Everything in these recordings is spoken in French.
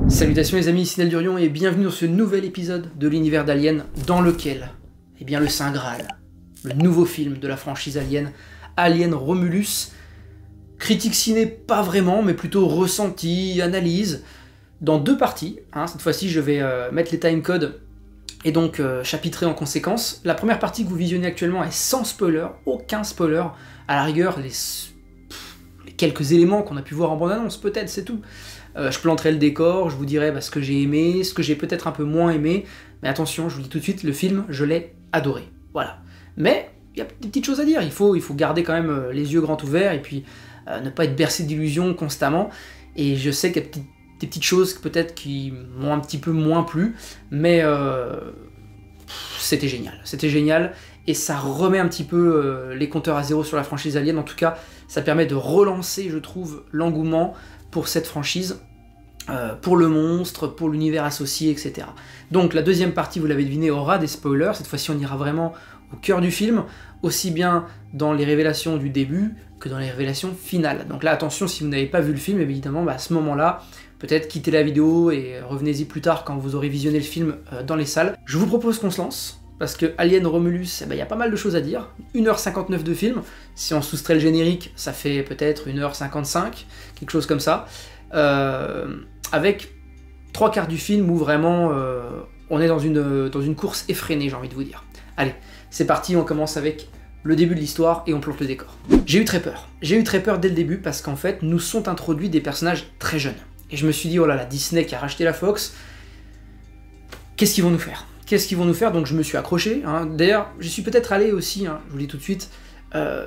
Salutations les amis, ici Nel Durion et bienvenue dans ce nouvel épisode de l'univers d'Alien dans lequel, eh bien le Saint Graal, le nouveau film de la franchise Alien, Alien Romulus, critique ciné pas vraiment, mais plutôt ressenti, analyse, dans deux parties. Cette fois-ci je vais mettre les timecodes et donc chapitrer en conséquence. La première partie que vous visionnez actuellement est sans spoiler, aucun spoiler, à la rigueur les quelques éléments qu'on a pu voir en bande-annonce, peut-être, c'est tout. Je planterai le décor, je vous dirai ce que j'ai aimé, ce que j'ai peut-être un peu moins aimé, mais attention, je vous dis tout de suite, le film, je l'ai adoré, voilà. Mais il y a des petites choses à dire, il faut garder quand même les yeux grands ouverts, et puis ne pas être bercé d'illusions constamment, et je sais qu'il y a des petites choses peut-être qui m'ont un petit peu moins plu, mais c'était génial, et ça remet un petit peu les compteurs à zéro sur la franchise Alien, en tout cas, ça permet de relancer, je trouve, l'engouement pour cette franchise, pour le monstre, pour l'univers associé, etc. Donc la deuxième partie, vous l'avez deviné, aura des spoilers. Cette fois-ci, on ira vraiment au cœur du film, aussi bien dans les révélations du début que dans les révélations finales. Donc là, attention, si vous n'avez pas vu le film, évidemment, à ce moment-là, peut-être quittez la vidéo et revenez-y plus tard quand vous aurez visionné le film dans les salles. Je vous propose qu'on se lance, parce que Alien Romulus, y a pas mal de choses à dire. 1h59 de film, si on soustrait le générique, ça fait peut-être 1h55, quelque chose comme ça. Avec 3/4 du film où vraiment on est dans une course effrénée, j'ai envie de vous dire. Allez, c'est parti, on commence avec le début de l'histoire et on plante le décor. J'ai eu très peur dès le début parce qu'en fait nous sont introduits des personnages très jeunes. Et je me suis dit, oh là là, Disney qui a racheté la Fox, qu'est-ce qu'ils vont nous faire? Donc je me suis accroché. D'ailleurs, j'y suis peut-être allé aussi, je vous le dis tout de suite,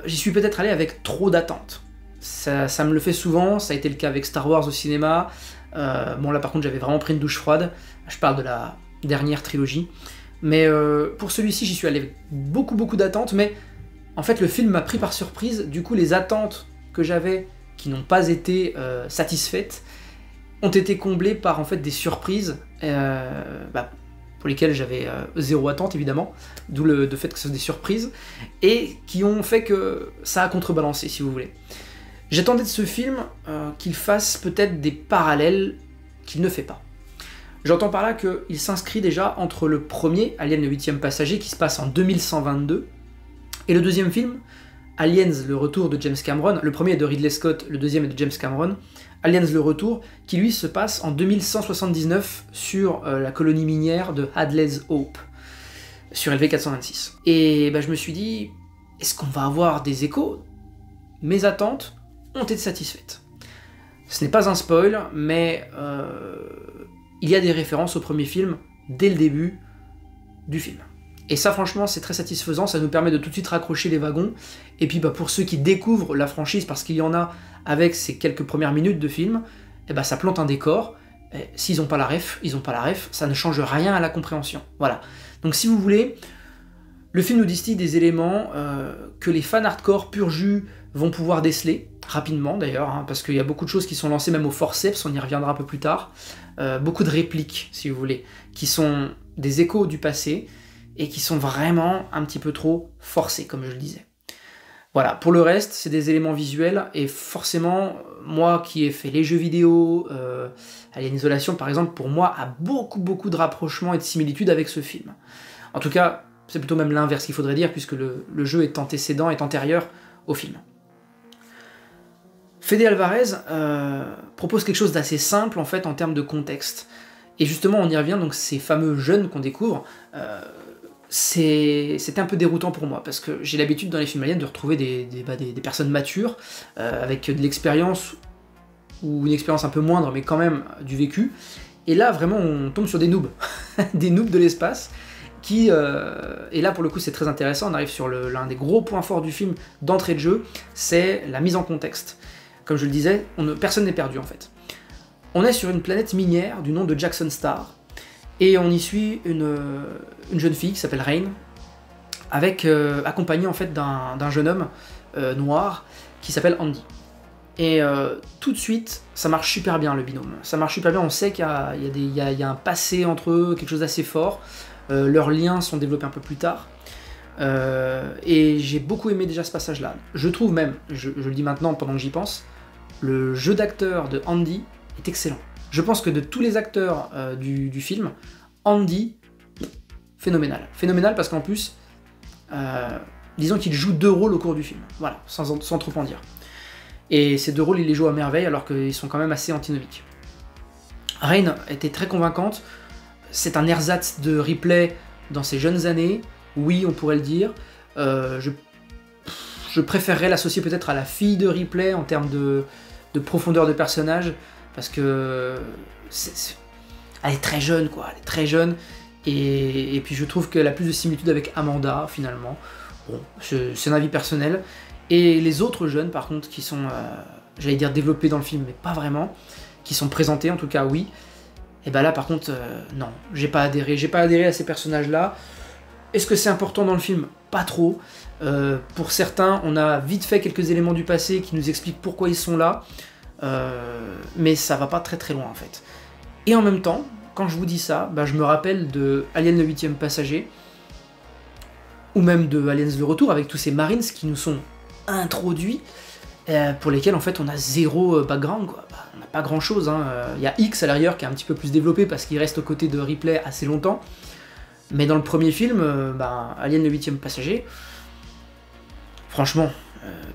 j'y suis peut-être allé avec trop d'attentes. Ça me le fait souvent, ça a été le cas avec Star Wars au cinéma. Bon là par contre j'avais vraiment pris une douche froide, je parle de la dernière trilogie. Mais pour celui-ci j'y suis allé avec beaucoup d'attentes, mais en fait le film m'a pris par surprise, du coup les attentes que j'avais qui n'ont pas été satisfaites ont été comblées par en fait des surprises pour lesquelles j'avais zéro attente évidemment, d'où le fait que ce soit des surprises, et qui ont fait que ça a contrebalancé si vous voulez. J'attendais de ce film qu'il fasse peut-être des parallèles qu'il ne fait pas. J'entends par là qu'il s'inscrit déjà entre le premier, Alien le 8e passager, qui se passe en 2122, et le deuxième film, Aliens le retour de James Cameron. Le premier est de Ridley Scott, le deuxième est de James Cameron. Aliens le retour, qui lui se passe en 2179 sur la colonie minière de Hadley's Hope, sur LV426. Et je me suis dit, est-ce qu'on va avoir des échos? Mes attentes ont été satisfaites. Ce n'est pas un spoil, mais il y a des références au premier film dès le début du film. Et ça franchement c'est très satisfaisant, ça nous permet de tout de suite raccrocher les wagons, et puis pour ceux qui découvrent la franchise, parce qu'il y en a avec ces quelques premières minutes de film, ça plante un décor, s'ils n'ont pas la ref, ils n'ont pas la ref, ça ne change rien à la compréhension. Voilà. Donc si vous voulez, le film nous distille des éléments que les fans hardcore pur jus vont pouvoir déceler, rapidement d'ailleurs, parce qu'il y a beaucoup de choses qui sont lancées même au forceps, on y reviendra un peu plus tard, beaucoup de répliques, si vous voulez, qui sont des échos du passé, et qui sont vraiment un petit peu trop forcés, comme je le disais. Voilà, pour le reste, c'est des éléments visuels, et forcément, moi qui ai fait les jeux vidéo, Alien Isolation par exemple, pour moi, a beaucoup de rapprochements et de similitudes avec ce film. En tout cas, c'est plutôt même l'inverse qu'il faudrait dire, puisque le jeu est antécédent, est antérieur au film. Fede Alvarez propose quelque chose d'assez simple en fait en termes de contexte. Et justement on y revient, donc ces fameux jeunes qu'on découvre, c'était un peu déroutant pour moi, parce que j'ai l'habitude dans les films aliens de retrouver des personnes matures, avec de l'expérience, ou une expérience un peu moindre, mais quand même du vécu. Et là vraiment on tombe sur des noobs, des noobs de l'espace, qui, et là pour le coup c'est très intéressant, on arrive sur l'un des gros points forts du film d'entrée de jeu, c'est la mise en contexte. Comme je le disais, personne n'est perdu en fait. On est sur une planète minière du nom de Jackson Star, et on y suit une jeune fille qui s'appelle Rain, accompagnée en fait d'un jeune homme noir qui s'appelle Andy. Et tout de suite, ça marche super bien le binôme. Ça marche super bien, on sait qu'il y a un passé entre eux, quelque chose d'assez fort. Leurs liens sont développés un peu plus tard. Et j'ai beaucoup aimé déjà ce passage-là. Je trouve même, je le dis maintenant pendant que j'y pense, le jeu d'acteur de Andy est excellent. Je pense que de tous les acteurs du film, Andy, phénoménal. Phénoménal parce qu'en plus, disons qu'il joue 2 rôles au cours du film. Voilà, sans trop en dire. Et ces 2 rôles, il les joue à merveille alors qu'ils sont quand même assez antinomiques. Rain était très convaincante. C'est un ersatz de Ripley dans ses jeunes années. Oui, on pourrait le dire. Je préférerais l'associer peut-être à la fille de Ripley en termes de profondeur de personnage. Parce que elle est très jeune, quoi. Elle est très jeune. Et puis je trouve qu'elle a plus de similitude avec Amanda, finalement. Bon, c'est un avis personnel. Et les autres jeunes, par contre, qui sont, j'allais dire développés dans le film, mais pas vraiment, qui sont présentés, en tout cas, oui. Et ben là, par contre, non, j'ai pas adhéré à ces personnages-là. Est-ce que c'est important dans le film? Pas trop. Pour certains, on a vite fait quelques éléments du passé qui nous expliquent pourquoi ils sont là. Mais ça va pas très très loin en fait. Et en même temps, quand je vous dis ça, bah, je me rappelle de Alien le 8e passager, ou même de Aliens le retour, avec tous ces Marines qui nous sont introduits, pour lesquels en fait on a 0 background, quoi. Bah, on n'a pas grand chose, hein. Y a X à l'arrière qui est un petit peu plus développé parce qu'il reste aux côtés de Ripley assez longtemps. Mais dans le premier film, Alien le 8e passager, franchement,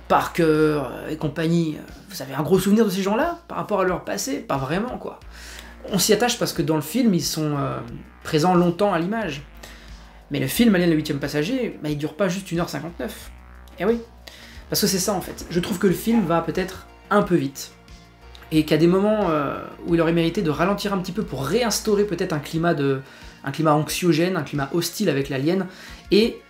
Parker et compagnie, vous avez un gros souvenir de ces gens-là par rapport à leur passé? Pas vraiment, quoi. On s'y attache parce que dans le film, ils sont présents longtemps à l'image. Mais le film Alien le 8e passager, il dure pas juste 1h59. Et oui, parce que c'est ça en fait. Je trouve que le film va peut-être un peu vite. Et qu'il y a des moments où il aurait mérité de ralentir un petit peu pour réinstaurer peut-être un climat anxiogène, un climat hostile avec l'alien. Et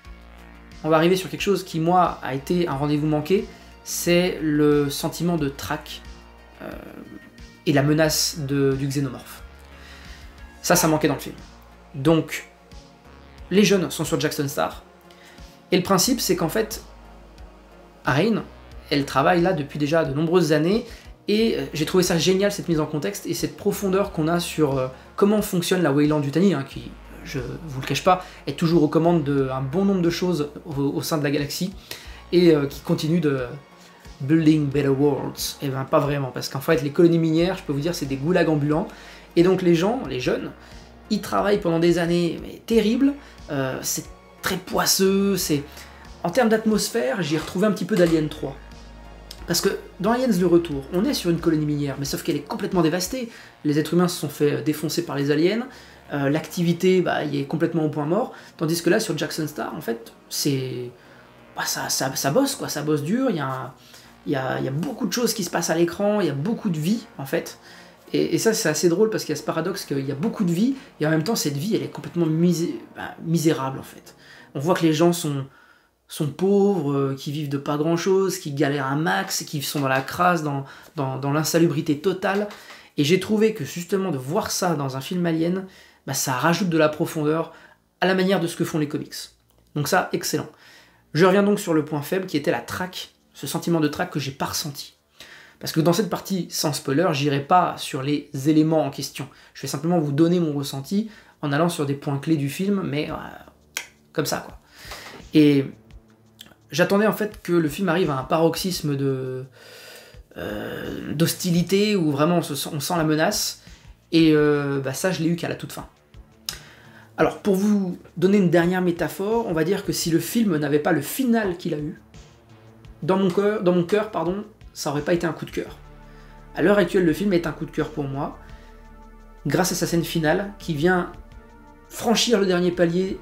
on va arriver sur quelque chose qui, moi, a été un rendez-vous manqué, c'est le sentiment de trac et la menace du xénomorphe. Ça manquait dans le film. Donc, les jeunes sont sur Jackson Star, et le principe, c'est qu'en fait, Rain, elle travaille là depuis déjà de nombreuses années, et j'ai trouvé ça génial, cette mise en contexte, et cette profondeur qu'on a sur comment fonctionne la Weyland-Yutani, hein, qui, je vous le cache pas, est toujours aux commandes d'un bon nombre de choses au sein de la galaxie, et qui continue de building better worlds. Et ben pas vraiment, parce qu'en fait les colonies minières, je peux vous dire, c'est des goulags ambulants, et donc les gens, les jeunes, ils travaillent pendant des années, mais terribles, c'est très poisseux, c'est... En termes d'atmosphère, j'y ai retrouvé un petit peu d'Alien 3. Parce que dans Aliens le retour, on est sur une colonie minière, mais sauf qu'elle est complètement dévastée. Les êtres humains se sont fait défoncer par les aliens, l'activité y est complètement au point mort, tandis que là, sur Jackson Star, en fait, c'est... ça bosse, quoi, ça bosse dur, il y a beaucoup de choses qui se passent à l'écran, il y a beaucoup de vie, en fait. Et ça, c'est assez drôle, parce qu'il y a ce paradoxe qu'il y a beaucoup de vie, et en même temps, cette vie, elle est complètement misérable, en fait. On voit que les gens sont pauvres, qui vivent de pas grand chose, qui galèrent un max, qui sont dans la crasse, dans l'insalubrité totale. Et j'ai trouvé que justement de voir ça dans un film alien, ça rajoute de la profondeur à la manière de ce que font les comics. Donc ça, excellent. Je reviens donc sur le point faible qui était la traque, ce sentiment de traque que j'ai pas ressenti. Parce que dans cette partie, sans spoiler, j'irai pas sur les éléments en question. Je vais simplement vous donner mon ressenti en allant sur des points clés du film, mais comme ça, quoi. Et j'attendais en fait que le film arrive à un paroxysme d'hostilité où vraiment on sent la menace, et ça je l'ai eu qu'à la toute fin. Alors pour vous donner une dernière métaphore, on va dire que si le film n'avait pas le final qu'il a eu, dans mon cœur, ça aurait pas été un coup de cœur. À l'heure actuelle, le film est un coup de cœur pour moi, grâce à sa scène finale qui vient franchir le dernier palier,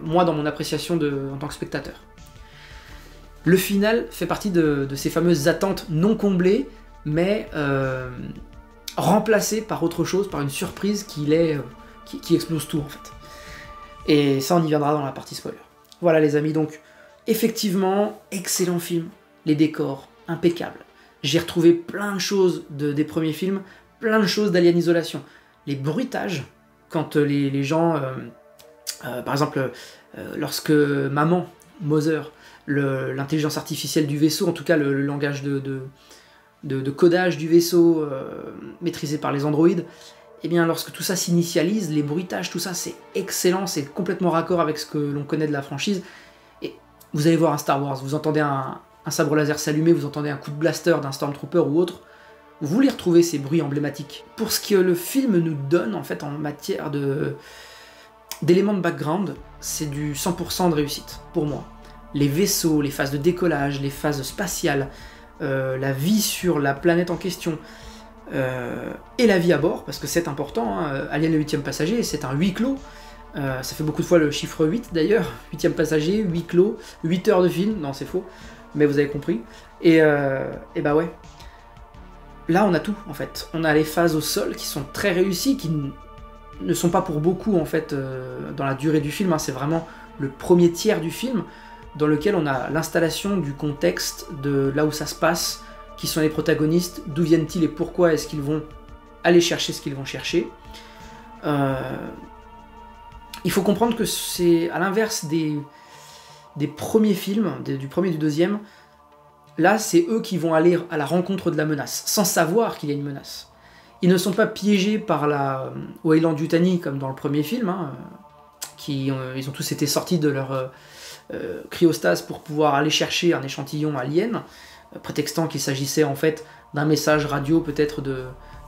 moi dans mon appréciation en tant que spectateur. Le final fait partie de ces fameuses attentes non comblées, mais remplacées par autre chose, par une surprise qui explose tout en fait. Et ça, on y viendra dans la partie spoiler. Voilà les amis, donc effectivement, excellent film, les décors, impeccables. J'ai retrouvé plein de choses des premiers films, plein de choses d'Alien Isolation. Les bruitages, quand les gens, par exemple, lorsque maman, Mother, l'intelligence artificielle du vaisseau, en tout cas le langage de codage du vaisseau maîtrisé par les androïdes, et bien lorsque tout ça s'initialise, les bruitages, tout ça c'est excellent, c'est complètement raccord avec ce que l'on connaît de la franchise. Et vous allez voir un Star Wars, vous entendez un sabre laser s'allumer, vous entendez un coup de blaster d'un Stormtrooper ou autre, vous les retrouvez, ces bruits emblématiques. Pour ce que le film nous donne, en fait, en matière d'éléments de background, c'est du 100% de réussite, pour moi. Les vaisseaux, les phases de décollage, les phases spatiales, la vie sur la planète en question, et la vie à bord, parce que c'est important, hein, Alien le 8e passager, c'est un huis clos, ça fait beaucoup de fois le chiffre 8 d'ailleurs, 8e passager, huis clos, 8 heures de film, non c'est faux, mais vous avez compris, et bah ouais, là on a tout en fait, on a les phases au sol qui sont très réussies, qui ne sont pas pour beaucoup en fait dans la durée du film, hein, c'est vraiment le premier tiers du film, dans lequel on a l'installation du contexte de là où ça se passe, qui sont les protagonistes, d'où viennent-ils et pourquoi est-ce qu'ils vont aller chercher ce qu'ils vont chercher. Il faut comprendre que c'est à l'inverse des premiers films, du premier et du deuxième, là c'est eux qui vont aller à la rencontre de la menace, sans savoir qu'il y a une menace. Ils ne sont pas piégés par la Weyland-Yutani comme dans le premier film, hein, ils ont tous été sortis de leur cryostase pour pouvoir aller chercher un échantillon alien, prétextant qu'il s'agissait en fait d'un message radio peut-être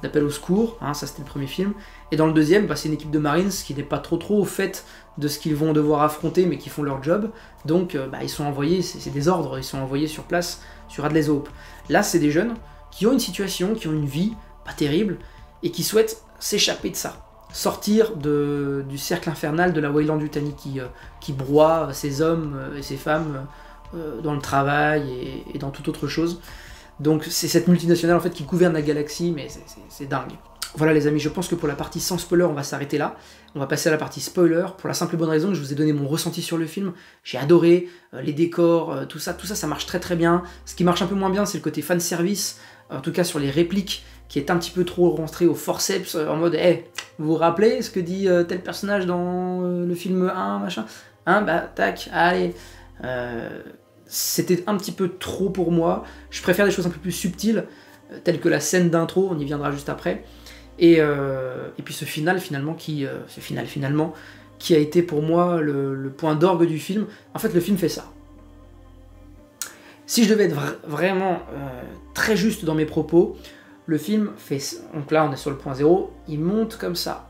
d'appel au secours, hein, ça c'était le premier film, et dans le deuxième, bah, c'est une équipe de Marines qui n'est pas trop au fait de ce qu'ils vont devoir affronter, mais qui font leur job, donc bah, ils sont envoyés, c'est des ordres, ils sont envoyés sur place, sur Hadley's Hope. Là c'est des jeunes qui ont une situation, qui ont une vie pas terrible, et qui souhaitent s'échapper de ça, sortir du cercle infernal de la Weyland-Yutani qui broie ces hommes et ces femmes dans le travail et dans toute autre chose. Donc c'est cette multinationale en fait qui gouverne la galaxie, mais c'est dingue. Voilà les amis, je pense que pour la partie sans spoiler, on va s'arrêter là. On va passer à la partie spoiler, pour la simple et bonne raison que je vous ai donné mon ressenti sur le film. J'ai adoré, les décors, tout ça ça marche très très bien. Ce qui marche un peu moins bien, c'est le côté fanservice, en tout cas sur les répliques, qui est un petit peu trop rentré au forceps, en mode hey, vous vous rappelez ce que dit tel personnage dans le film 1, machin, hein, bah tac, allez. C'était un petit peu trop pour moi. Je préfère des choses un peu plus subtiles, telles que la scène d'intro, on y viendra juste après. Et puis ce final finalement qui a été pour moi le point d'orgue du film. En fait, le film fait ça. Si je devais être vraiment très juste dans mes propos, le film fait... Donc là, on est sur le point 0, il monte comme ça.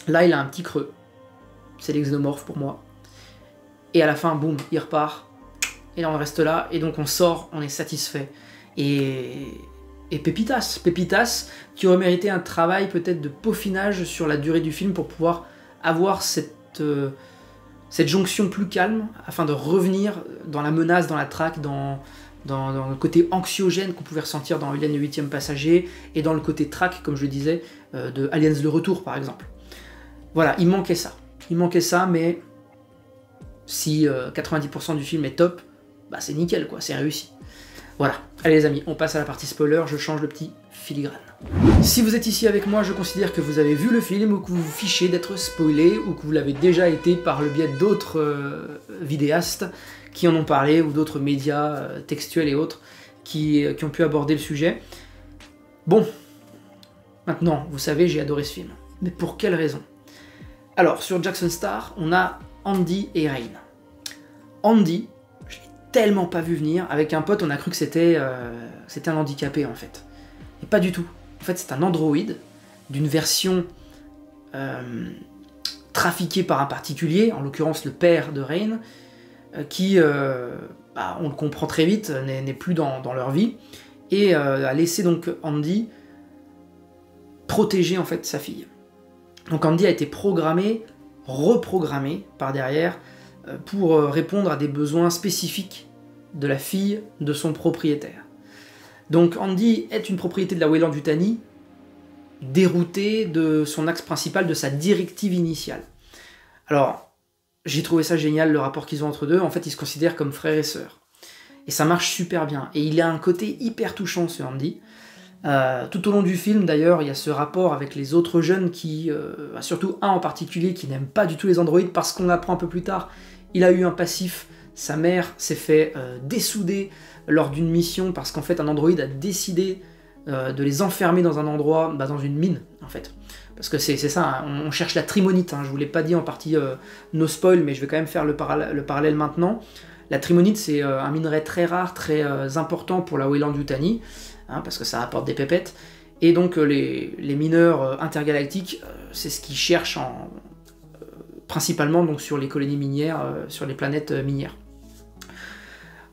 Là, il a un petit creux. C'est les xénomorphes pour moi. Et à la fin, boum, il repart. Et là, on reste là. Et donc, on sort, on est satisfait. Et Pépitas, qui aurait mérité un travail peut-être de peaufinage sur la durée du film pour pouvoir avoir cette jonction plus calme, afin de revenir dans la menace, dans la traque, dans le côté anxiogène qu'on pouvait ressentir dans Alien le 8e passager, et dans le côté track, comme je le disais, de Aliens le Retour par exemple. Voilà, il manquait ça, mais si 90% du film est top, bah c'est nickel quoi, c'est réussi. Voilà, allez les amis, on passe à la partie spoiler, je change le petit filigrane. Si vous êtes ici avec moi, je considère que vous avez vu le film, ou que vous vous fichez d'être spoilé, ou que vous l'avez déjà été par le biais d'autres vidéastes qui en ont parlé, ou d'autres médias textuels et autres qui ont pu aborder le sujet. Bon, maintenant, vous savez, j'ai adoré ce film. Mais pour quelle raison? Alors, sur Jackson Star, on a Andy et Rain. Andy, je l'ai tellement pas vu venir, avec un pote, on a cru que c'était un handicapé, en fait. Et pas du tout. En fait, c'est un androïde d'une version trafiquée par un particulier, en l'occurrence le père de Rain, qui, on le comprend très vite, n'est plus dans leur vie, et a laissé donc Andy protéger en fait sa fille. Donc Andy a été reprogrammé par derrière, pour répondre à des besoins spécifiques de la fille de son propriétaire. Donc Andy est une propriété de la Weyland-Yutani, déroutée de son axe principal, de sa directive initiale. Alors, j'ai trouvé ça génial, le rapport qu'ils ont entre deux. En fait, ils se considèrent comme frères et sœurs. Et ça marche super bien. Et il a un côté hyper touchant, ce Andy. Tout au long du film, d'ailleurs, il y a ce rapport avec les autres jeunes qui, surtout un en particulier, qui n'aime pas du tout les androïdes, parce qu'on apprend un peu plus tard, il a eu un passif. Sa mère s'est fait dessouder lors d'une mission, parce qu'en fait, un androïde a décidé de les enfermer dans un endroit, dans une mine, en fait. Parce que c'est ça, hein, on cherche la trimonite, hein, je vous l'ai pas dit en partie no spoil, mais je vais quand même faire le parallèle maintenant. La trimonite, c'est un minerai très rare, très important pour la Weyland-Yutani, hein, parce que ça apporte des pépettes. Et donc les mineurs intergalactiques, c'est ce qu'ils cherchent principalement donc, sur les colonies minières, sur les planètes minières.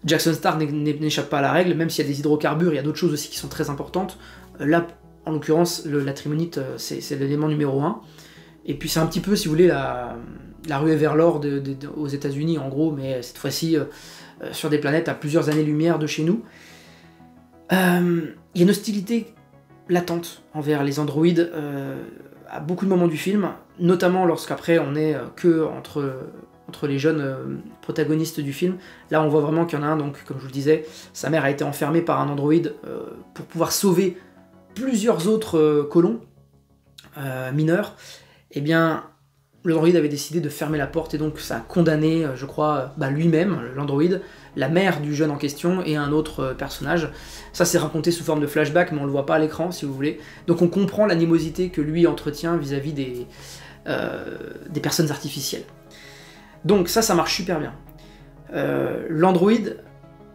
Jackson Star n'échappe pas à la règle, même s'il y a des hydrocarbures, il y a d'autres choses aussi qui sont très importantes. Là, en l'occurrence, la trimonite, c'est l'élément numéro 1. Et puis c'est un petit peu, si vous voulez, la ruée vers l'or aux États-Unis, en gros, mais cette fois-ci sur des planètes à plusieurs années-lumière de chez nous. Il y a une hostilité latente envers les androïdes à beaucoup de moments du film, notamment lorsqu'après on est que entre les jeunes protagonistes du film. Là on voit vraiment qu'il y en a un, donc comme je vous le disais, sa mère a été enfermée par un androïde pour pouvoir sauver plusieurs autres colons mineurs. Eh bien, l'androïde avait décidé de fermer la porte et donc ça a condamné, je crois, lui-même, l'androïde, la mère du jeune en question et un autre personnage. Ça c'est raconté sous forme de flashback, mais on le voit pas à l'écran si vous voulez. Donc on comprend l'animosité que lui entretient vis-à-vis des personnes artificielles. Donc ça marche super bien. L'androïde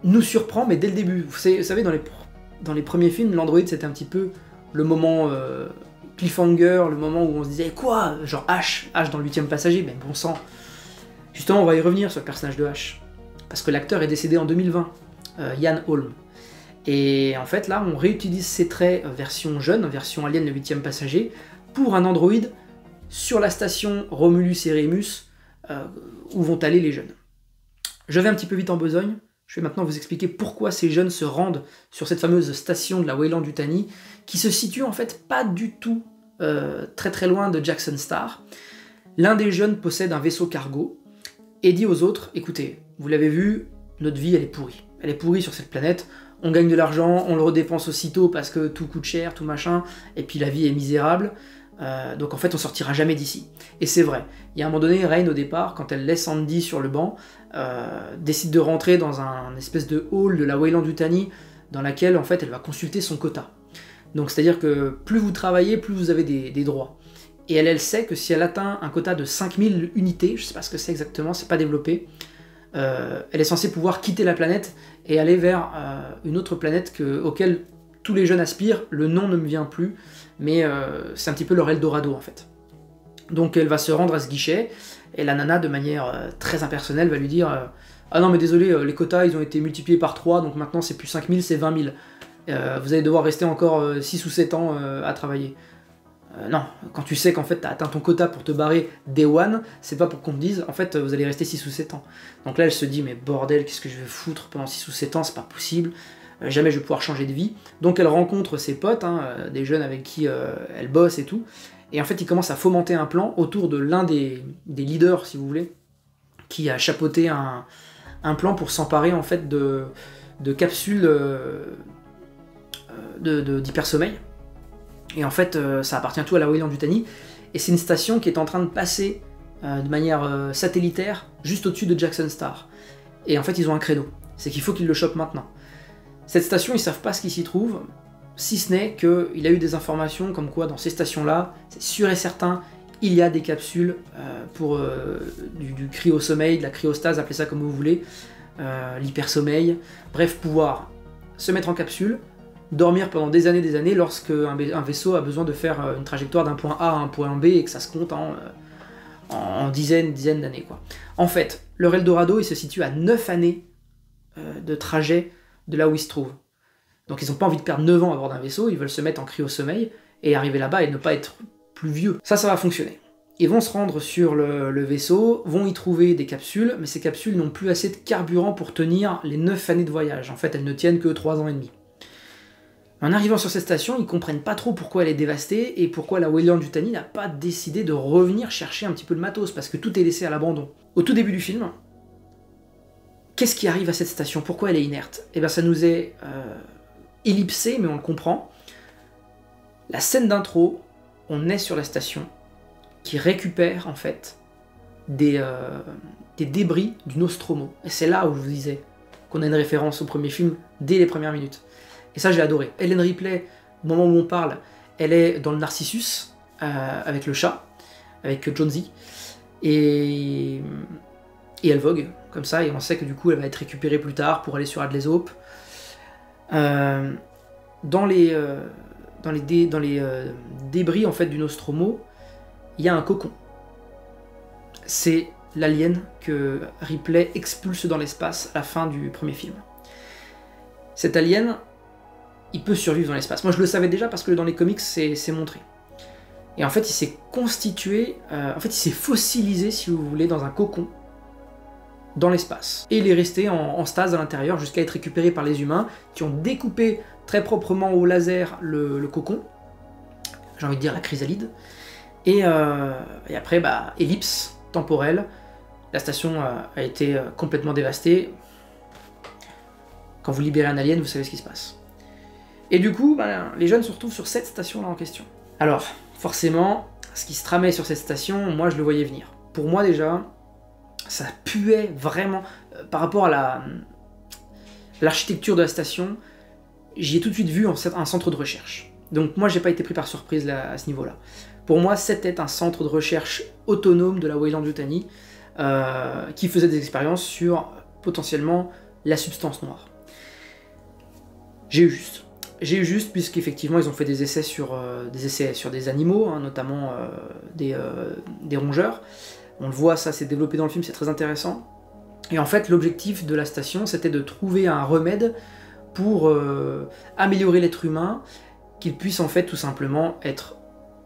nous surprend, mais dès le début. Vous savez, dans les premiers films, l'androïde c'était un petit peu le moment cliffhanger, le moment où on se disait quoi, genre H dans le 8ème passager, mais bon sang. Justement, on va y revenir sur le personnage de H, parce que l'acteur est décédé en 2020, Ian Holm. Et en fait là, on réutilise ses traits version jeune, version Alien le 8ème passager, pour un androïde sur la station Romulus et Remus, où vont aller les jeunes. Je vais un petit peu vite en besogne, je vais maintenant vous expliquer pourquoi ces jeunes se rendent sur cette fameuse station de la Weyland-Yutani, qui se situe en fait pas du tout très très loin de Jackson Star. L'un des jeunes possède un vaisseau cargo, et dit aux autres, écoutez, vous l'avez vu, notre vie elle est pourrie. Elle est pourrie sur cette planète, on gagne de l'argent, on le redépense aussitôt parce que tout coûte cher, tout machin, et puis la vie est misérable. Donc en fait on sortira jamais d'ici. Et c'est vrai, il y a un moment donné, Rain au départ, quand elle laisse Andy sur le banc, décide de rentrer dans un espèce de hall de la Weyland-Yutani, dans laquelle en fait elle va consulter son quota. Donc c'est-à-dire que plus vous travaillez, plus vous avez des droits. Et elle sait que si elle atteint un quota de 5000 unités, je sais pas ce que c'est exactement, c'est pas développé, elle est censée pouvoir quitter la planète et aller vers une autre planète auquel tous les jeunes aspirent. Le nom ne me vient plus, mais c'est un petit peu leur Eldorado en fait. Donc elle va se rendre à ce guichet, et la nana de manière très impersonnelle va lui dire ah non mais désolé, les quotas ils ont été multipliés par 3, donc maintenant c'est plus 5000, c'est 20 000. Vous allez devoir rester encore 6 ou 7 ans à travailler. Non, quand tu sais qu'en fait t'as atteint ton quota pour te barrer day one, c'est pas pour qu'on te dise en fait vous allez rester 6 ou 7 ans. Donc là elle se dit mais bordel, qu'est-ce que je vais foutre pendant 6 ou 7 ans, c'est pas possible, jamais je vais pouvoir changer de vie. Donc elle rencontre ses potes, des jeunes avec qui elle bosse et tout, et en fait il commence à fomenter un plan autour de l'un des leaders si vous voulez, qui a chapeauté un plan pour s'emparer en fait de capsules d'hypersommeil. Et en fait, ça appartient tout à la Weyland-Yutani, et c'est une station qui est en train de passer de manière satellitaire juste au-dessus de Jackson Star. Et en fait, ils ont un créneau, c'est qu'il faut qu'ils le chopent maintenant. Cette station, ils savent pas ce qui s'y trouve, si ce n'est qu'il a eu des informations comme quoi dans ces stations-là, c'est sûr et certain, il y a des capsules pour du cryo-sommeil, de la cryostase, appelez ça comme vous voulez, l'hypersommeil, bref, pouvoir se mettre en capsule, dormir pendant des années lorsqu'un vaisseau a besoin de faire une trajectoire d'un point A à un point B et que ça se compte en dizaines d'années, quoi. En fait, leur Eldorado il se situe à 9 années de trajet de là où ils se trouvent. Donc ils n'ont pas envie de perdre 9 ans à bord d'un vaisseau, ils veulent se mettre en cryo-sommeil et arriver là-bas et ne pas être plus vieux. Ça va fonctionner. Ils vont se rendre sur le vaisseau, vont y trouver des capsules, mais ces capsules n'ont plus assez de carburant pour tenir les 9 années de voyage. En fait, elles ne tiennent que 3 ans et demi. En arrivant sur cette station, ils comprennent pas trop pourquoi elle est dévastée et pourquoi la Weyland-Yutani n'a pas décidé de revenir chercher un petit peu de matos, parce que tout est laissé à l'abandon. Au tout début du film, qu'est-ce qui arrive à cette station? Pourquoi elle est inerte? Eh bien ça nous est ellipsé, mais on le comprend. La scène d'intro, on est sur la station qui récupère en fait des débris du Nostromo. Et c'est là où je vous disais qu'on a une référence au premier film dès les premières minutes. Et ça j'ai adoré. Ellen Ripley, au moment où on parle, elle est dans le Narcissus, avec le chat, avec Jonesy, et elle vogue, comme ça, et on sait que du coup elle va être récupérée plus tard pour aller sur Adlesope. dans les débris en fait du Nostromo, il y a un cocon. C'est l'alien que Ripley expulse dans l'espace à la fin du premier film. Cet alien, il peut survivre dans l'espace. Moi je le savais déjà parce que dans les comics c'est montré. Et en fait il s'est constitué, il s'est fossilisé si vous voulez dans un cocon dans l'espace. Et il est resté en stase à l'intérieur jusqu'à être récupéré par les humains qui ont découpé très proprement au laser le cocon, j'ai envie de dire la chrysalide, et après, ellipse temporelle, la station a été complètement dévastée. Quand vous libérez un alien, vous savez ce qui se passe. Et du coup, les jeunes se retrouvent sur cette station-là en question. Alors, forcément, ce qui se tramait sur cette station, moi je le voyais venir. Pour moi déjà, ça puait vraiment, par rapport à l'architecture de la station, j'y ai tout de suite vu un centre de recherche. Donc moi j'ai pas été pris par surprise là, à ce niveau-là. Pour moi c'était un centre de recherche autonome de la Weyland-Yutani qui faisait des expériences sur potentiellement la substance noire. J'ai eu juste puisqu'effectivement ils ont fait des essais sur des animaux, hein, notamment des rongeurs. On le voit, ça c'est développé dans le film, c'est très intéressant. Et en fait l'objectif de la station c'était de trouver un remède pour améliorer l'être humain, qu'il puisse en fait tout simplement être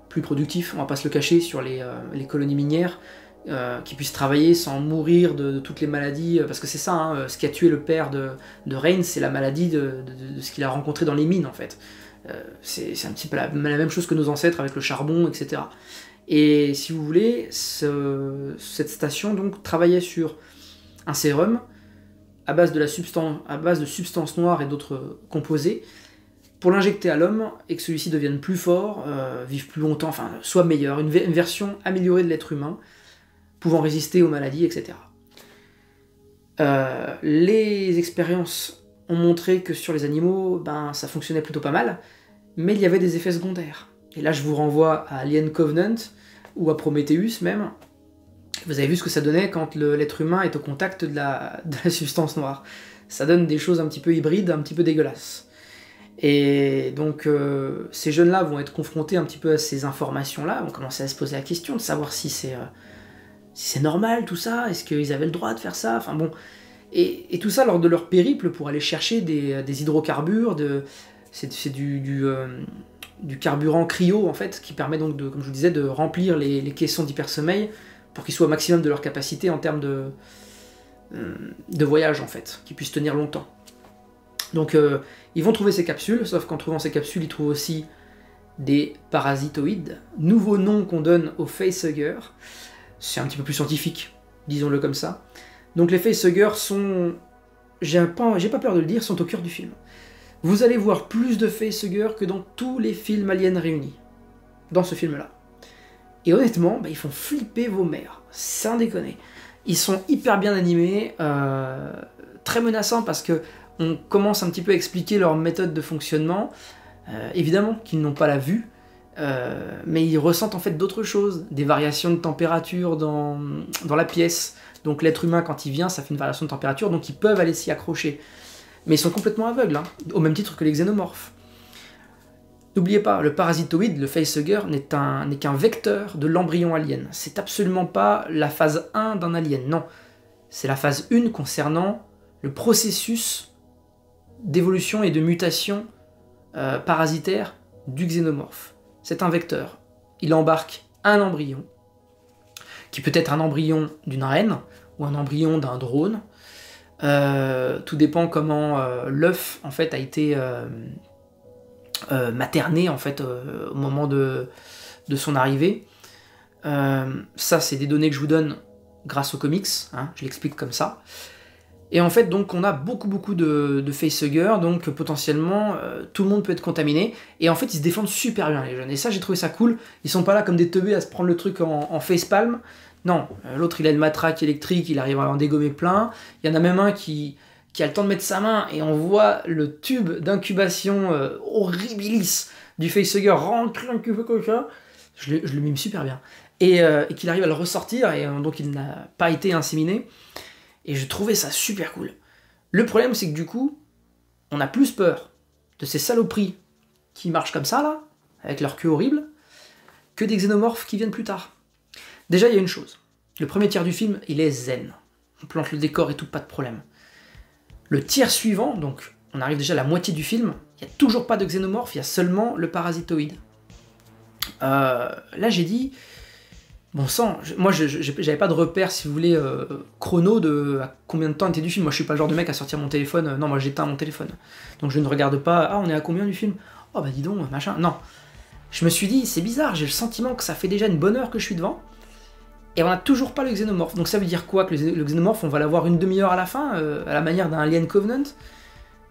plus productif, on va pas se le cacher, sur les colonies minières, qu'il puisse travailler sans mourir de toutes les maladies, parce que c'est ça, hein, ce qui a tué le père de Rain, c'est la maladie de ce qu'il a rencontré dans les mines en fait. C'est un petit peu la même chose que nos ancêtres avec le charbon, etc. Et si vous voulez, cette station donc travaillait sur un sérum à base de substances noires et d'autres composés, pour l'injecter à l'homme et que celui-ci devienne plus fort, vive plus longtemps, enfin soit meilleur, une version améliorée de l'être humain, pouvant résister aux maladies, etc. Les expériences ont montré que sur les animaux, ça fonctionnait plutôt pas mal, mais il y avait des effets secondaires. Et là je vous renvoie à Alien Covenant, ou à Prometheus même. Vous avez vu ce que ça donnait quand l'être humain est au contact de la substance noire. Ça donne des choses un petit peu hybrides, un petit peu dégueulasses. Et donc ces jeunes-là vont être confrontés un petit peu à ces informations-là, vont commencer à se poser la question de savoir si c'est normal tout ça, est-ce qu'ils avaient le droit de faire ça, enfin bon. Et tout ça lors de leur périple pour aller chercher des hydrocarbures, c'est du carburant cryo en fait, qui permet donc, comme je vous disais, de remplir les caissons d'hypersommeil pour qu'ils soient au maximum de leur capacité en termes de voyage en fait, qu'ils puissent tenir longtemps. Donc ils vont trouver ces capsules, sauf qu'en trouvant ces capsules, ils trouvent aussi des parasitoïdes, nouveau nom qu'on donne aux facehuggers. C'est un petit peu plus scientifique, disons-le comme ça. Donc les facehuggers sont, j'ai pas peur de le dire, sont au cœur du film. Vous allez voir plus de facehuggers que dans tous les films aliens réunis, dans ce film-là. Et honnêtement, ils font flipper vos mères, sans déconner. Ils sont hyper bien animés, très menaçants parce que on commence un petit peu à expliquer leur méthode de fonctionnement. Évidemment qu'ils n'ont pas la vue, mais ils ressentent en fait d'autres choses, des variations de température dans la pièce. Donc l'être humain, quand il vient, ça fait une variation de température, donc ils peuvent aller s'y accrocher. Mais ils sont complètement aveugles, hein, au même titre que les xénomorphes. N'oubliez pas, le parasitoïde, le facehugger, n'est qu'un vecteur de l'embryon alien. C'est absolument pas la phase 1 d'un alien, non. C'est la phase 1 concernant le processus d'évolution et de mutation parasitaire du xénomorphe. C'est un vecteur. Il embarque un embryon, qui peut être un embryon d'une reine, ou un embryon d'un drone. Tout dépend comment l'œuf en fait a été materné en fait au moment de son arrivée. Ça c'est des données que je vous donne grâce aux comics, hein, je l'explique comme ça. Et en fait donc on a beaucoup de facehuggers, donc potentiellement tout le monde peut être contaminé, et en fait ils se défendent super bien les jeunes, et ça j'ai trouvé ça cool. Ils sont pas là comme des teubés à se prendre le truc en facepalm. Non, l'autre il a une matraque électrique, il arrive à en dégommer plein. Il y en a même un qui a le temps de mettre sa main et on voit le tube d'incubation horribilis du facehugger rentrer comme ça. Je le mime super bien. Et qu'il arrive à le ressortir et donc il n'a pas été inséminé. Et je trouvais ça super cool. Le problème c'est que du coup, on a plus peur de ces saloperies qui marchent comme ça, là, avec leur queue horrible, que des xénomorphes qui viennent plus tard. Déjà, il y a une chose. Le premier tiers du film, il est zen. On plante le décor et tout, pas de problème. Le tiers suivant, donc on arrive déjà à la moitié du film, il n'y a toujours pas de xénomorphe, il y a seulement le parasitoïde. Là, j'ai dit... Bon sang, moi j'avais pas de repère, si vous voulez, chrono de à combien de temps était du film. Moi je suis pas le genre de mec à sortir mon téléphone, non, moi j'éteins mon téléphone. Donc je ne regarde pas, ah on est à combien du film? Oh bah dis donc, machin, non. Je me suis dit, c'est bizarre, j'ai le sentiment que ça fait déjà une bonne heure que je suis devant, et on a toujours pas le xénomorphe. Donc ça veut dire quoi? Que le xénomorphe, on va l'avoir une demi-heure à la fin, à la manière d'un Alien Covenant?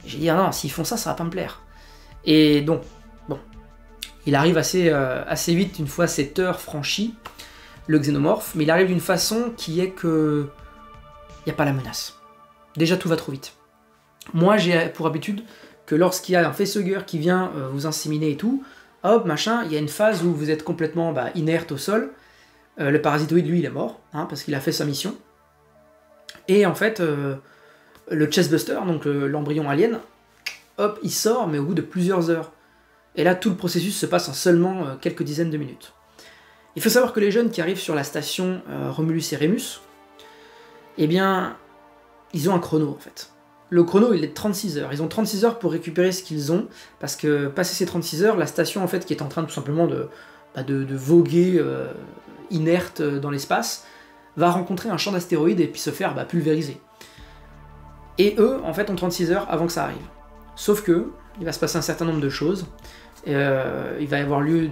J'ai dit, ah non, s'ils font ça, ça va pas me plaire. Et donc, bon, il arrive assez vite, une fois cette heure franchie, le xénomorphe, mais il arrive d'une façon qui est que il n'y a pas la menace. Déjà, tout va trop vite. Moi, j'ai pour habitude que lorsqu'il y a un facehugger qui vient vous inséminer et tout, hop, machin, il y a une phase où vous êtes complètement inerte au sol. Le parasitoïde, lui, il est mort, hein, parce qu'il a fait sa mission. Et en fait, le chestbuster, donc l'embryon alien, hop, il sort, mais au bout de plusieurs heures. Et là, tout le processus se passe en seulement quelques dizaines de minutes. Il faut savoir que les jeunes qui arrivent sur la station Romulus et Remus, eh bien, ils ont un chrono, en fait. Le chrono, il est de 36 heures. Ils ont 36 heures pour récupérer ce qu'ils ont, parce que, passé ces 36 heures, la station, en fait, qui est en train tout simplement de voguer inerte dans l'espace, va rencontrer un champ d'astéroïdes et puis se faire pulvériser. Et eux, en fait, ont 36 heures avant que ça arrive. Sauf que, il va se passer un certain nombre de choses. Il va y avoir lieu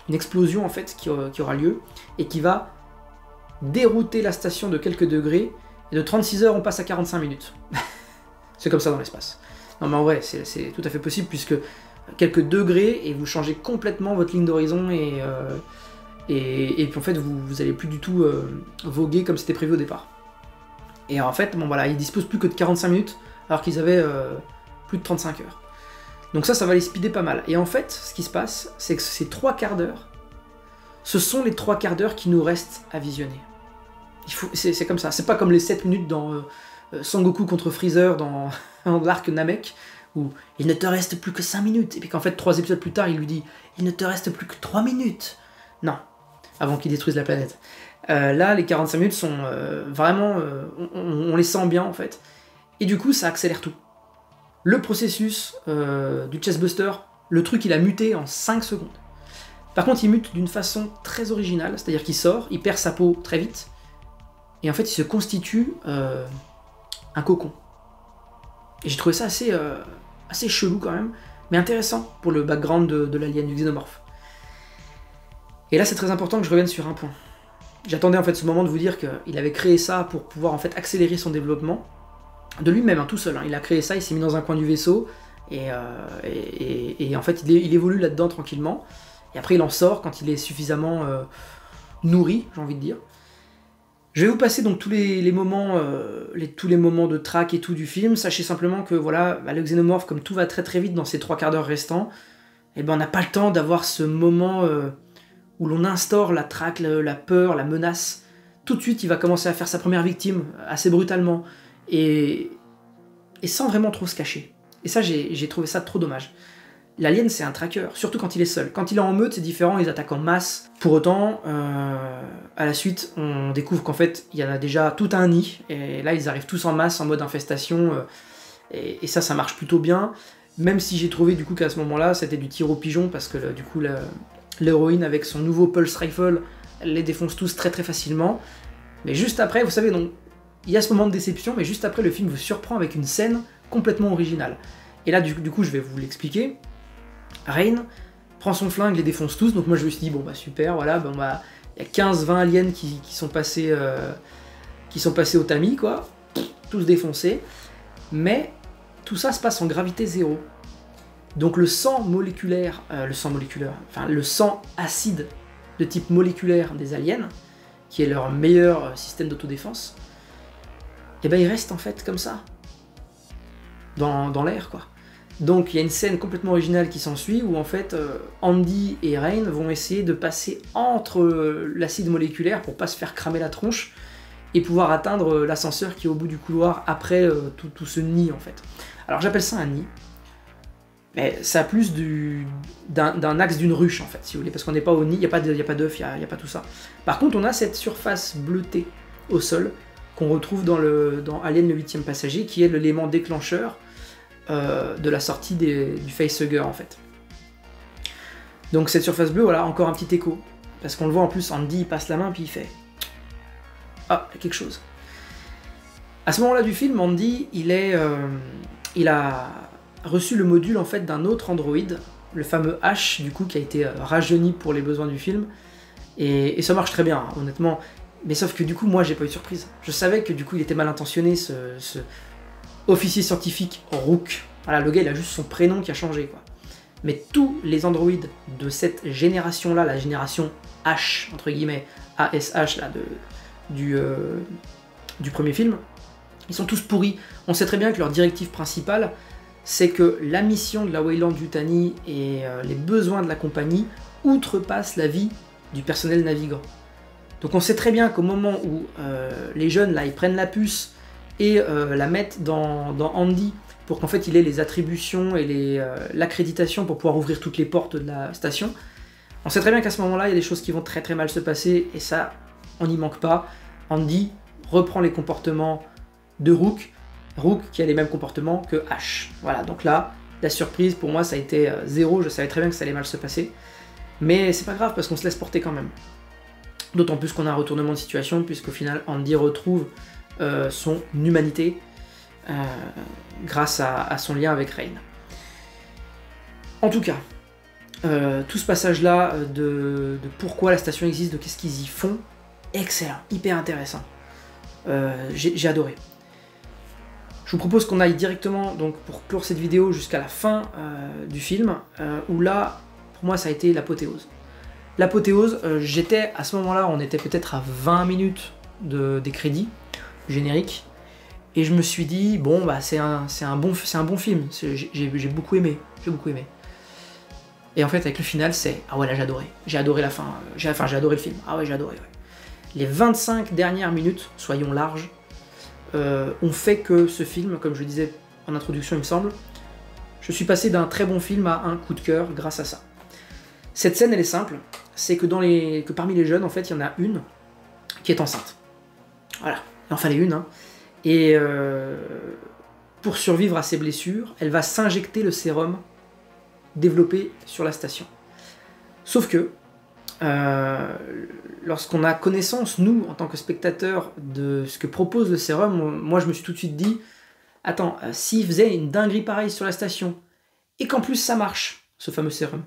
une explosion en fait qui aura lieu et qui va dérouter la station de quelques degrés, et de 36 heures on passe à 45 minutes. C'est comme ça dans l'espace. Non mais en vrai c'est tout à fait possible, puisque quelques degrés et vous changez complètement votre ligne d'horizon, et puis en fait vous allez plus du tout voguer comme c'était prévu au départ. Et en fait, bon voilà, ils disposent plus que de 45 minutes alors qu'ils avaient plus de 35 heures. Donc ça va les speeder pas mal. Et en fait, ce qui se passe, c'est que ces 3 quarts d'heure, ce sont les 3 quarts d'heure qui nous restent à visionner. C'est comme ça. C'est pas comme les 7 minutes dans Sangoku contre Freezer dans l'arc Namek, où il ne te reste plus que 5 minutes. Et puis qu'en fait, 3 épisodes plus tard, il lui dit « Il ne te reste plus que 3 minutes !» Non, avant qu'il détruise la planète. Là, les 45 minutes sont vraiment... on les sent bien, en fait. Et du coup, ça accélère tout. Le processus du chestbuster, le truc il a muté en 5 secondes. Par contre il mute d'une façon très originale, c'est-à-dire qu'il sort, il perd sa peau très vite, et en fait il se constitue un cocon. Et j'ai trouvé ça assez chelou quand même, mais intéressant pour le background de l'alien, du xénomorphe. Et là c'est très important que je revienne sur un point. J'attendais en fait ce moment de vous dire qu'il avait créé ça pour pouvoir en fait accélérer son développement, de lui-même, hein, tout seul, hein. Il a créé ça, il s'est mis dans un coin du vaisseau, et en fait il évolue là-dedans tranquillement, et après il en sort quand il est suffisamment nourri, j'ai envie de dire. Je vais vous passer donc tous les moments de track et tout du film. Sachez simplement que voilà, le xénomorphe, comme tout va très très vite dans ces 3 quarts d'heure restants, et on n'a pas le temps d'avoir ce moment où l'on instaure la track, la peur, la menace. Tout de suite il va commencer à faire sa première victime, assez brutalement, et sans vraiment trop se cacher. Et ça, j'ai trouvé ça trop dommage. L'alien, c'est un tracker, surtout quand il est seul. Quand il est en meute, c'est différent, ils attaquent en masse. Pour autant, à la suite, on découvre qu'en fait, il y en a déjà tout un nid, et là, ils arrivent tous en masse, en mode infestation, et ça marche plutôt bien, même si j'ai trouvé du coup qu'à ce moment-là, c'était du tir au pigeon, parce que du coup, l'héroïne, avec son nouveau Pulse Rifle, elle les défonce tous très très facilement. Mais juste après, vous savez, donc, il y a ce moment de déception, mais juste après, le film vous surprend avec une scène complètement originale. Et là, du coup, je vais vous l'expliquer. Rain prend son flingue, les défonce tous, donc moi je me suis dit, bon bah super, voilà, il y a 15-20 aliens qui sont passés au tamis, quoi, tous défoncés, mais tout ça se passe en gravité zéro. Donc le sang acide de type moléculaire des aliens, qui est leur meilleur système d'autodéfense, et il reste en fait comme ça, dans l'air, quoi. Donc il y a une scène complètement originale qui s'ensuit, où en fait Andy et Rain vont essayer de passer entre l'acide moléculaire pour pas se faire cramer la tronche, et pouvoir atteindre l'ascenseur qui est au bout du couloir après tout ce nid en fait. Alors j'appelle ça un nid. Mais ça a plus d'un axe d'une ruche, en fait, si vous voulez, parce qu'on n'est pas au nid, il n'y a pas d'œuf, il n'y a pas tout ça. Par contre, on a cette surface bleutée au sol, qu'on retrouve dans Alien le 8e passager, qui est l'élément déclencheur de la sortie du facehugger, en fait. Donc cette surface bleue, voilà, encore un petit écho. Parce qu'on le voit en plus, Andy, il passe la main, puis il fait... Ah, il y a quelque chose. À ce moment-là du film, Andy, il a reçu le module en fait d'un autre androïde, le fameux H du coup qui a été rajeuni pour les besoins du film, et ça marche très bien hein, honnêtement, mais sauf que du coup moi j'ai pas eu de surprise. Je savais que du coup il était mal intentionné ce officier scientifique Rook. Voilà, le gars il a juste son prénom qui a changé quoi. Mais tous les androïdes de cette génération là, la génération H entre guillemets, ASH là du premier film, ils sont tous pourris. On sait très bien que leur directive principale, c'est que la mission de la Weyland-Yutani et les besoins de la compagnie outrepassent la vie du personnel navigant. Donc on sait très bien qu'au moment où les jeunes là, ils prennent la puce et la mettent dans Andy pour qu'en fait il ait les attributions et l'accréditation pour pouvoir ouvrir toutes les portes de la station, on sait très bien qu'à ce moment-là, il y a des choses qui vont très très mal se passer et ça, on n'y manque pas. Andy reprend les comportements de Rook qui a les mêmes comportements que H. Voilà, donc là, la surprise pour moi ça a été zéro, je savais très bien que ça allait mal se passer, mais c'est pas grave parce qu'on se laisse porter quand même. D'autant plus qu'on a un retournement de situation, puisqu'au final Andy retrouve son humanité grâce à son lien avec Rain. En tout cas, tout ce passage-là de pourquoi la station existe, de qu'est-ce qu'ils y font, excellent, hyper intéressant. J'ai adoré. Je vous propose qu'on aille directement donc, pour clore cette vidéo jusqu'à la fin du film, où là, pour moi, ça a été l'apothéose. L'apothéose, j'étais, à ce moment-là, on était peut-être à 20 minutes des crédits génériques, et je me suis dit, bon, bah, c'est un bon film, j'ai beaucoup aimé, Et en fait, avec le final, c'est, ah ouais, là, j'ai adoré la fin, j'ai adoré le film, ah ouais, j'ai adoré, ouais. Les 25 dernières minutes, soyons larges, ont fait que ce film, comme je le disais en introduction il me semble, je suis passé d'un très bon film à un coup de cœur grâce à ça. Cette scène elle est simple, c'est que parmi les jeunes en fait il y en a une qui est enceinte. Voilà, il en fallait une, hein. Et pour survivre à ses blessures, elle va s'injecter le sérum développé sur la station. Sauf que lorsqu'on a connaissance, nous, en tant que spectateurs, de ce que propose le sérum, moi je me suis tout de suite dit, attends, s'il faisait une dinguerie pareille sur la station, et qu'en plus ça marche, ce fameux sérum,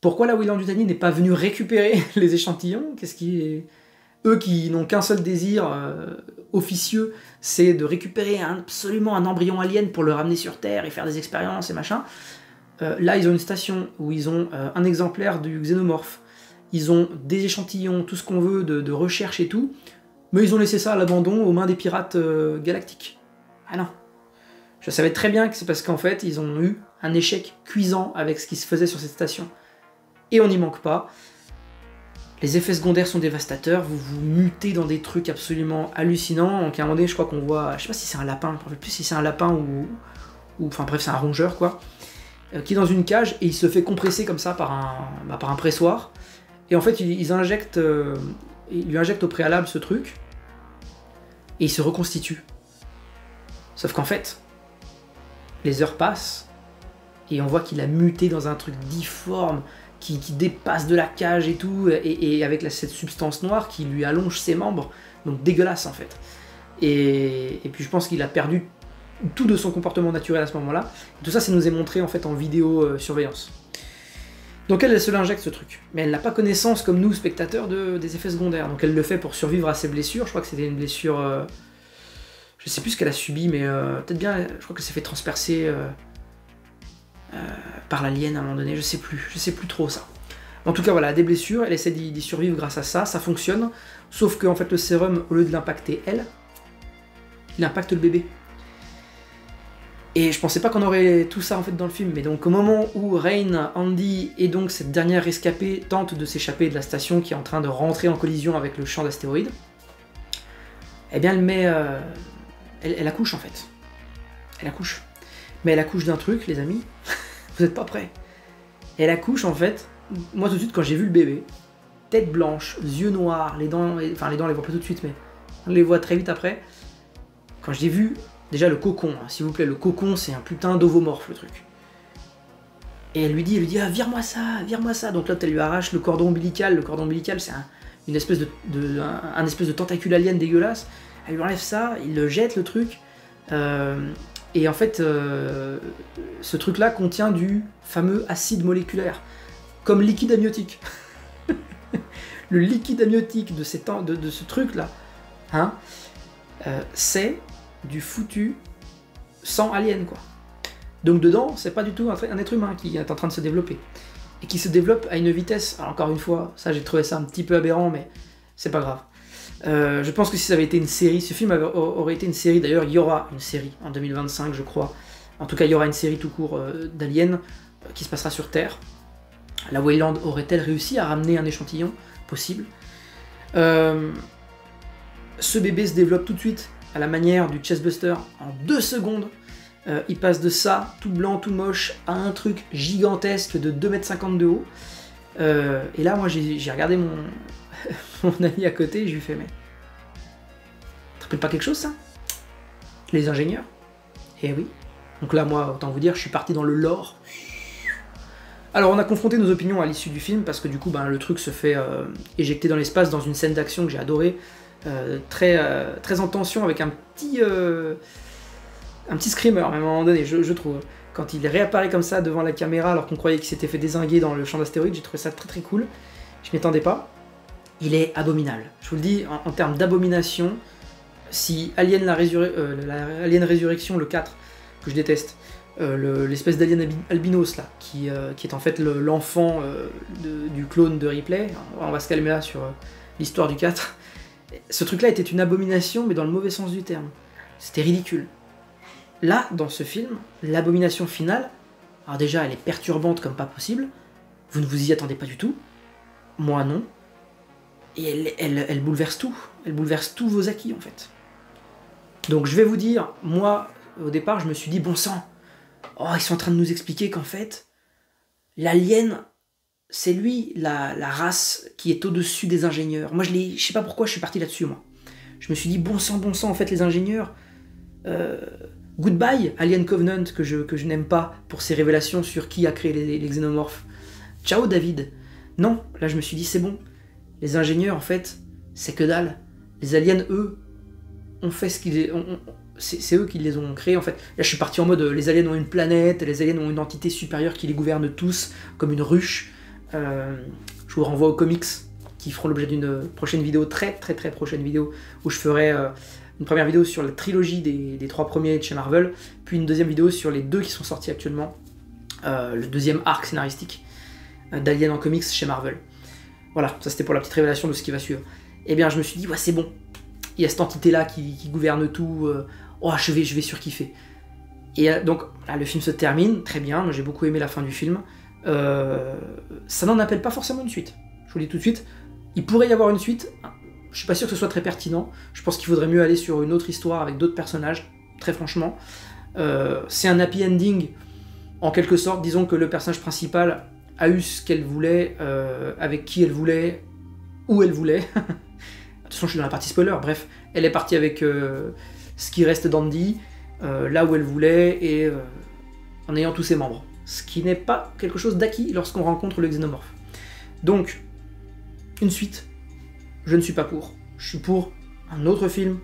pourquoi la Weyland-Yutani n'est pas venue récupérer les échantillons? Eux qui n'ont qu'un seul désir officieux, c'est de récupérer absolument un embryon alien pour le ramener sur Terre et faire des expériences et machin. Là, ils ont une station où ils ont un exemplaire du xénomorphe, ils ont des échantillons, tout ce qu'on veut de recherche et tout, mais ils ont laissé ça à l'abandon aux mains des pirates galactiques. Ah non. Je savais très bien que c'est parce qu'en fait, ils ont eu un échec cuisant avec ce qui se faisait sur cette station. Et on n'y manque pas. Les effets secondaires sont dévastateurs, vous vous mutez dans des trucs absolument hallucinants. Donc à un moment donné, je crois qu'on voit, je sais pas si c'est un lapin, je ne sais plus si c'est un lapin ou enfin bref, c'est un rongeur quoi, qui est dans une cage et il se fait compresser comme ça par un pressoir. Et en fait, ils lui injectent au préalable ce truc et il se reconstitue. Sauf qu'en fait, les heures passent et on voit qu'il a muté dans un truc difforme qui dépasse de la cage et tout, et avec cette substance noire qui lui allonge ses membres, donc dégueulasse en fait. Et puis je pense qu'il a perdu tout de son comportement naturel à ce moment-là. Tout ça, ça nous est montré en fait en vidéo surveillance. Donc elle se l'injecte ce truc, mais elle n'a pas connaissance comme nous, spectateurs, des effets secondaires. Donc elle le fait pour survivre à ses blessures, je crois que c'était une blessure... je sais plus ce qu'elle a subi, mais peut-être bien, je crois qu'elle s'est fait transpercer... par l'alien à un moment donné, je sais plus trop ça. En tout cas voilà, des blessures, elle essaie d'y survivre grâce à ça, ça fonctionne, sauf que en fait le sérum, au lieu de l'impacter elle, il impacte le bébé. Et je pensais pas qu'on aurait tout ça en fait dans le film, mais donc au moment où Rain, Andy et donc cette dernière rescapée tentent de s'échapper de la station qui est en train de rentrer en collision avec le champ d'astéroïdes, eh bien elle accouche en fait. Elle accouche. Mais elle accouche d'un truc, les amis, vous n'êtes pas prêts. Elle accouche en fait, moi tout de suite quand j'ai vu le bébé, tête blanche, yeux noirs, les dents, enfin les dents on les voit pas tout de suite mais on les voit très vite après. Quand j'ai vu, déjà le cocon, hein, s'il vous plaît, le cocon c'est un putain d'ovomorphe le truc. Et elle lui dit ah vire-moi ça, donc là elle lui arrache le cordon ombilical c'est une espèce un espèce de tentacule alien dégueulasse, elle lui enlève ça, il le jette le truc, et en fait ce truc là contient du fameux acide moléculaire, comme liquide amniotique. Le liquide amniotique de ce truc là, hein, c'est du foutu sang alien quoi. Donc dedans, c'est pas du tout un être humain qui est en train de se développer. Et qui se développe à une vitesse, alors encore une fois, ça j'ai trouvé ça un petit peu aberrant, mais c'est pas grave. Je pense que si ça avait été une série, ce film aurait été une série, d'ailleurs il y aura une série en 2025 je crois. En tout cas il y aura une série tout court d'Alien qui se passera sur Terre. La Weyland aurait-elle réussi à ramener un échantillon possible? Ce bébé se développe tout de suite à la manière du Chestbuster en 2 secondes. Il passe de ça, tout blanc, tout moche, à un truc gigantesque de 2,50 m de haut. Et là, moi, j'ai regardé mon ami à côté et je lui ai fait, mais... Ça rappelle pas quelque chose, ça? Les ingénieurs? Eh oui. Donc là, moi, autant vous dire, je suis parti dans le lore. Alors, on a confronté nos opinions à l'issue du film, parce que du coup, ben, le truc se fait éjecter dans l'espace dans une scène d'action que j'ai adorée, très en tension, avec un petit screamer, même à un moment donné, je trouve. Quand il réapparaît comme ça devant la caméra, alors qu'on croyait qu'il s'était fait dézinguer dans le champ d'astéroïdes, j'ai trouvé ça très très cool. Je m'y attendais pas. Il est abominable. Je vous le dis, en termes d'abomination, si Alien Alien Résurrection, le 4, que je déteste, l'espèce d'alien albinos là, qui est en fait l'enfant du clone de Ripley, on va se calmer là sur l'histoire du 4, ce truc là était une abomination, mais dans le mauvais sens du terme. C'était ridicule. Là, dans ce film, l'abomination finale, alors déjà elle est perturbante comme pas possible, vous ne vous y attendez pas du tout, moi non, et elle bouleverse tout, elle bouleverse tous vos acquis en fait. Donc je vais vous dire, moi au départ je me suis dit bon sang, oh ils sont en train de nous expliquer qu'en fait, l'alien, c'est lui la race qui est au-dessus des ingénieurs. Moi je sais pas pourquoi je suis parti là-dessus moi. Je me suis dit bon sang, en fait les ingénieurs... Goodbye, Alien Covenant, que je n'aime pas pour ses révélations sur qui a créé les xénomorphes. Ciao David. Non, là je me suis dit c'est bon. Les ingénieurs en fait, c'est que dalle. Les aliens, eux, ont fait ce qu'ils... C'est eux qui les ont créés en fait. Là je suis parti en mode les aliens ont une planète, les aliens ont une entité supérieure qui les gouverne tous, comme une ruche. Je vous renvoie aux comics qui feront l'objet d'une prochaine vidéo, très prochaine vidéo, où je ferai... une première vidéo sur la trilogie des 3 premiers de chez Marvel, puis une deuxième vidéo sur les 2 qui sont sortis actuellement, le deuxième arc scénaristique d'Alien en comics chez Marvel. Voilà, ça c'était pour la petite révélation de ce qui va suivre. Et bien je me suis dit, ouais c'est bon, il y a cette entité-là qui gouverne tout, oh je vais surkiffer. Et donc là le film se termine, très bien, moi j'ai beaucoup aimé la fin du film, ça n'en appelle pas forcément une suite, je vous le dis tout de suite, il pourrait y avoir une suite. Je suis pas sûr que ce soit très pertinent, je pense qu'il faudrait mieux aller sur une autre histoire avec d'autres personnages, très franchement. C'est un happy ending, en quelque sorte, disons que le personnage principal a eu ce qu'elle voulait, avec qui elle voulait, où elle voulait. De toute façon je suis dans la partie spoiler, bref, elle est partie avec ce qui reste d'Andy, là où elle voulait, et en ayant tous ses membres. Ce qui n'est pas quelque chose d'acquis lorsqu'on rencontre le xénomorphe. Donc, une suite. Je ne suis pas pour. Je suis pour un autre film,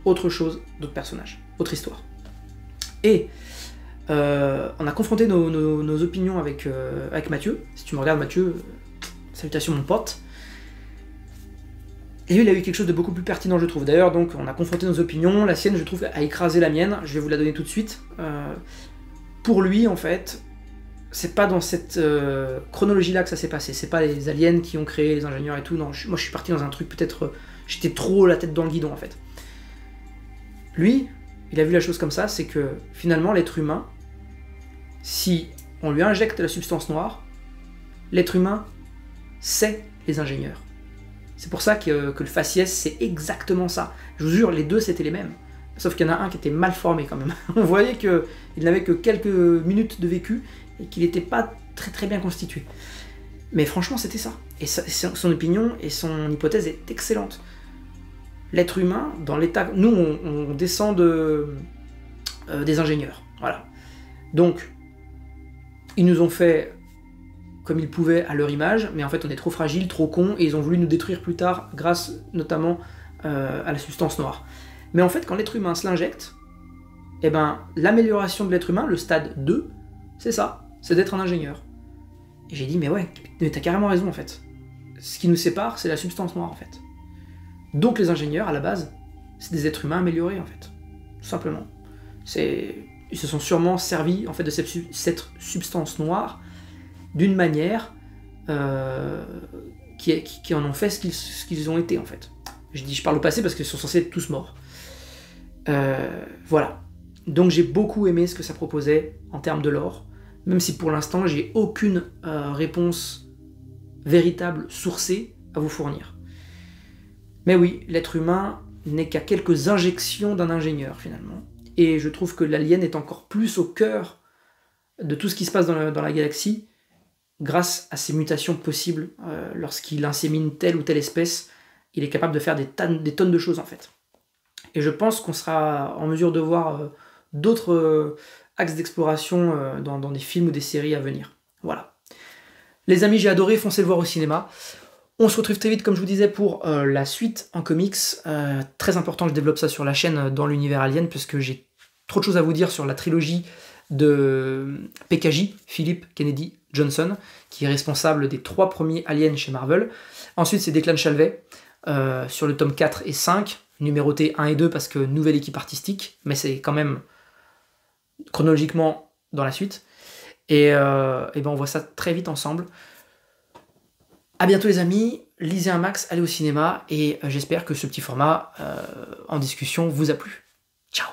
autre chose, d'autres personnages, autre histoire. Et on a confronté nos opinions avec Mathieu. Si tu me regardes Mathieu, salutations mon pote. Et lui il a eu quelque chose de beaucoup plus pertinent je trouve. D'ailleurs donc on a confronté nos opinions, la sienne je trouve a écrasé la mienne, je vais vous la donner tout de suite. Pour lui en fait, c'est pas dans cette chronologie-là que ça s'est passé. C'est pas les aliens qui ont créé les ingénieurs et tout. Non, moi je suis parti dans un truc peut-être... j'étais trop la tête dans le guidon en fait. Lui, il a vu la chose comme ça, c'est que finalement l'être humain, si on lui injecte la substance noire, l'être humain, c'est les ingénieurs. C'est pour ça que le faciès, c'est exactement ça. Je vous jure, les deux c'était les mêmes. sauf qu'il y en a un qui était mal formé quand même. On voyait qu'il n'avait que quelques minutes de vécu et qu'il n'était pas très très bien constitué. Mais franchement, c'était ça. Et son opinion et son hypothèse est excellente. L'être humain, dans l'état... Nous, on descend des ingénieurs. Voilà. Donc, ils nous ont fait comme ils pouvaient à leur image, mais en fait, on est trop fragile, trop con, et ils ont voulu nous détruire plus tard, grâce notamment à la substance noire. Mais en fait, quand l'être humain se l'injecte, eh ben, l'amélioration de l'être humain, le stade 2, c'est ça, c'est d'être un ingénieur. Et j'ai dit, mais ouais, mais t'as carrément raison en fait. Ce qui nous sépare, c'est la substance noire en fait. Donc les ingénieurs, à la base, c'est des êtres humains améliorés en fait. Tout simplement. Ils se sont sûrement servis en fait de cette substance noire d'une manière qui en ont fait ce qu'ils ont été en fait. Je parle au passé parce qu'ils sont censés être tous morts. Voilà. Donc j'ai beaucoup aimé ce que ça proposait en termes de lore, même si pour l'instant j'ai aucune réponse véritable, sourcée à vous fournir. Mais oui, l'être humain n'est qu'à quelques injections d'un ingénieur finalement. Et je trouve que l'alien est encore plus au cœur de tout ce qui se passe dans la galaxie, grâce à ses mutations possibles. Lorsqu'il insémine telle ou telle espèce, il est capable de faire des tonnes de choses en fait. Et je pense qu'on sera en mesure de voir d'autres axes d'exploration dans des films ou des séries à venir. Voilà. Les amis, j'ai adoré, foncez le voir au cinéma. On se retrouve très vite, comme je vous disais, pour la suite en comics. Très important, je développe ça sur la chaîne dans l'univers Alien, puisque j'ai trop de choses à vous dire sur la trilogie de PKJ, Philip Kennedy Johnson, qui est responsable des 3 premiers Aliens chez Marvel. Ensuite, c'est Declan Shalvey, sur le tome 4 et 5, numéroté 1 et 2 parce que nouvelle équipe artistique, mais c'est quand même chronologiquement dans la suite. Et ben on voit ça très vite ensemble. A bientôt les amis, lisez un max, allez au cinéma, et j'espère que ce petit format en discussion vous a plu. Ciao.